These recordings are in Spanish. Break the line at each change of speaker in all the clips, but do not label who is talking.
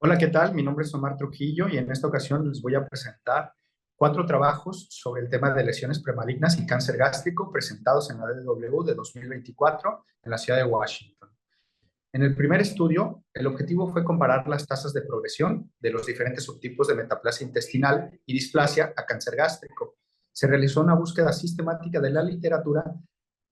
Hola, ¿qué tal? Mi nombre es Omar Trujillo y en esta ocasión les voy a presentar cuatro trabajos sobre el tema de lesiones premalignas y cáncer gástrico presentados en la DW de 2024 en la ciudad de Washington. En el primer estudio, el objetivo fue comparar las tasas de progresión de los diferentes subtipos de metaplasia intestinal y displasia a cáncer gástrico. Se realizó una búsqueda sistemática de la literatura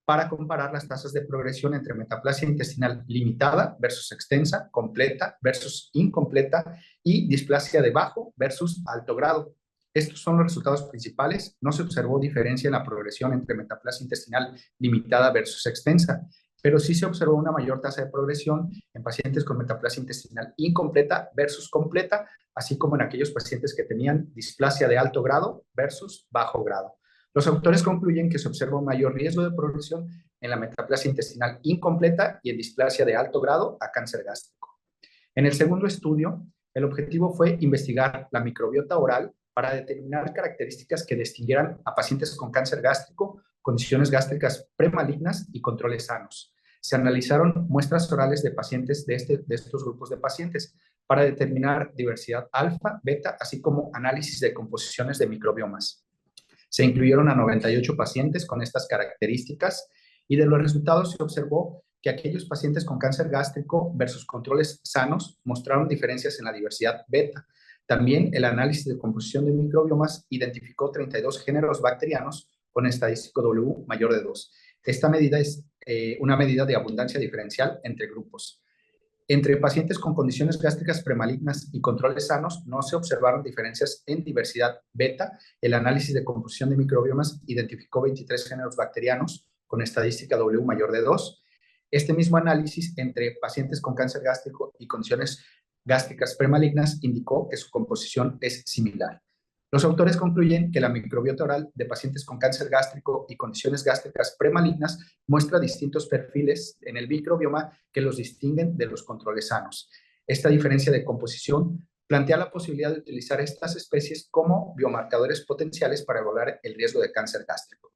para comparar las tasas de progresión entre metaplasia intestinal limitada versus extensa, completa versus incompleta y displasia de bajo versus alto grado. Estos son los resultados principales. No se observó diferencia en la progresión entre metaplasia intestinal limitada versus extensa, pero sí se observó una mayor tasa de progresión en pacientes con metaplasia intestinal incompleta versus completa, así como en aquellos pacientes que tenían displasia de alto grado versus bajo grado. Los autores concluyen que se observa un mayor riesgo de progresión en la metaplasia intestinal incompleta y en displasia de alto grado a cáncer gástrico. En el segundo estudio, el objetivo fue investigar la microbiota oral para determinar características que distinguieran a pacientes con cáncer gástrico, condiciones gástricas premalignas y controles sanos. Se analizaron muestras orales de pacientes de estos grupos de pacientes para determinar diversidad alfa, beta, así como análisis de composiciones de microbiomas. Se incluyeron a 98 pacientes con estas características y de los resultados se observó que aquellos pacientes con cáncer gástrico versus controles sanos mostraron diferencias en la diversidad beta. También el análisis de composición de microbiomas identificó 32 géneros bacterianos con estadístico W mayor de 2. Esta medida es una medida de abundancia diferencial entre grupos. Entre pacientes con condiciones gástricas premalignas y controles sanos no se observaron diferencias en diversidad beta. El análisis de composición de microbiomas identificó 23 géneros bacterianos con estadística W mayor de 2. Este mismo análisis entre pacientes con cáncer gástrico y condiciones gástricas premalignas indicó que su composición es similar. Los autores concluyen que la microbiota oral de pacientes con cáncer gástrico y condiciones gástricas premalignas muestra distintos perfiles en el microbioma que los distinguen de los controles sanos. Esta diferencia de composición plantea la posibilidad de utilizar estas especies como biomarcadores potenciales para evaluar el riesgo de cáncer gástrico.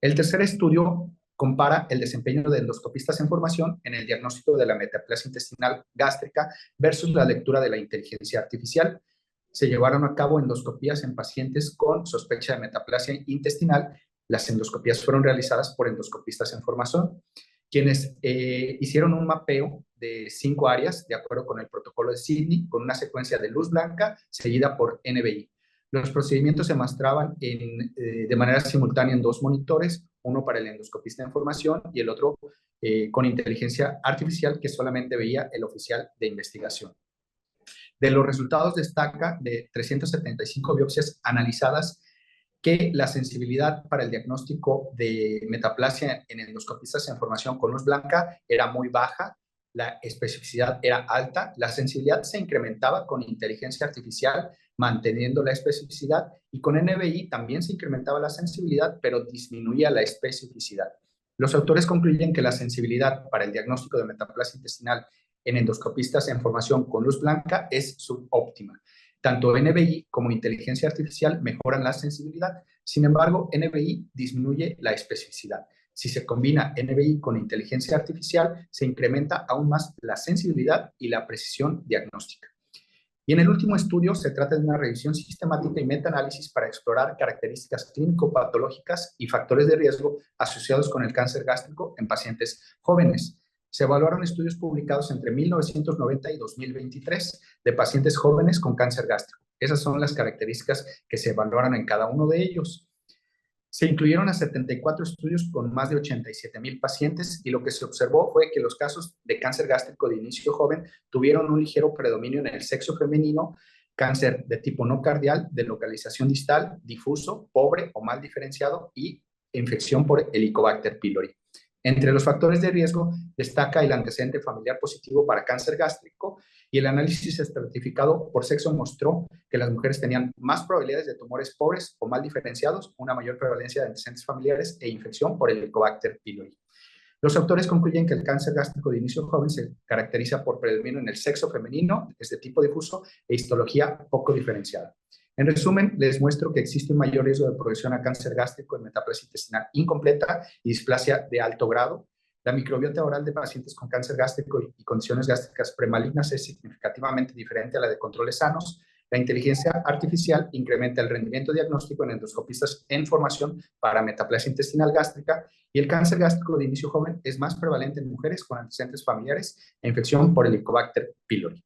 El tercer estudio compara el desempeño de endoscopistas en formación en el diagnóstico de la metaplasia intestinal gástrica versus la lectura de la inteligencia artificial. Se llevaron a cabo endoscopías en pacientes con sospecha de metaplasia intestinal. Las endoscopías fueron realizadas por endoscopistas en formación, quienes hicieron un mapeo de 5 áreas de acuerdo con el protocolo de Sydney, con una secuencia de luz blanca seguida por NBI. Los procedimientos se mostraban de manera simultánea en 2 monitores, uno para el endoscopista en formación y el otro con inteligencia artificial que solamente veía el oficial de investigación. De los resultados destaca de 375 biopsias analizadas que la sensibilidad para el diagnóstico de metaplasia en endoscopistas en formación con luz blanca era muy baja, la especificidad era alta, la sensibilidad se incrementaba con inteligencia artificial, manteniendo la especificidad, y con NBI también se incrementaba la sensibilidad, pero disminuía la especificidad. Los autores concluyen que la sensibilidad para el diagnóstico de metaplasia intestinal en endoscopistas en formación con luz blanca es subóptima. Tanto NBI como inteligencia artificial mejoran la sensibilidad, sin embargo, NBI disminuye la especificidad. Si se combina NBI con inteligencia artificial, se incrementa aún más la sensibilidad y la precisión diagnóstica. Y en el último estudio se trata de una revisión sistemática y metaanálisis para explorar características clínico-patológicas y factores de riesgo asociados con el cáncer gástrico en pacientes jóvenes. Se evaluaron estudios publicados entre 1990 y 2023 de pacientes jóvenes con cáncer gástrico. Esas son las características que se evaluaron en cada uno de ellos. Se incluyeron a 74 estudios con más de 87,000 pacientes y lo que se observó fue que los casos de cáncer gástrico de inicio joven tuvieron un ligero predominio en el sexo femenino, cáncer de tipo no cardial, de localización distal, difuso, pobre o mal diferenciado y infección por Helicobacter pylori. Entre los factores de riesgo destaca el antecedente familiar positivo para cáncer gástrico y el análisis estratificado por sexo mostró que las mujeres tenían más probabilidades de tumores pobres o mal diferenciados, una mayor prevalencia de antecedentes familiares e infección por el Helicobacter pylori. Los autores concluyen que el cáncer gástrico de inicio joven se caracteriza por predominio en el sexo femenino, es de tipo difuso e histología poco diferenciada. En resumen, les muestro que existe un mayor riesgo de progresión a cáncer gástrico en metaplasia intestinal incompleta y displasia de alto grado. La microbiota oral de pacientes con cáncer gástrico y condiciones gástricas premalignas es significativamente diferente a la de controles sanos. La inteligencia artificial incrementa el rendimiento diagnóstico en endoscopistas en formación para metaplasia intestinal gástrica, y el cáncer gástrico de inicio joven es más prevalente en mujeres con antecedentes familiares e infección por Helicobacter pylori.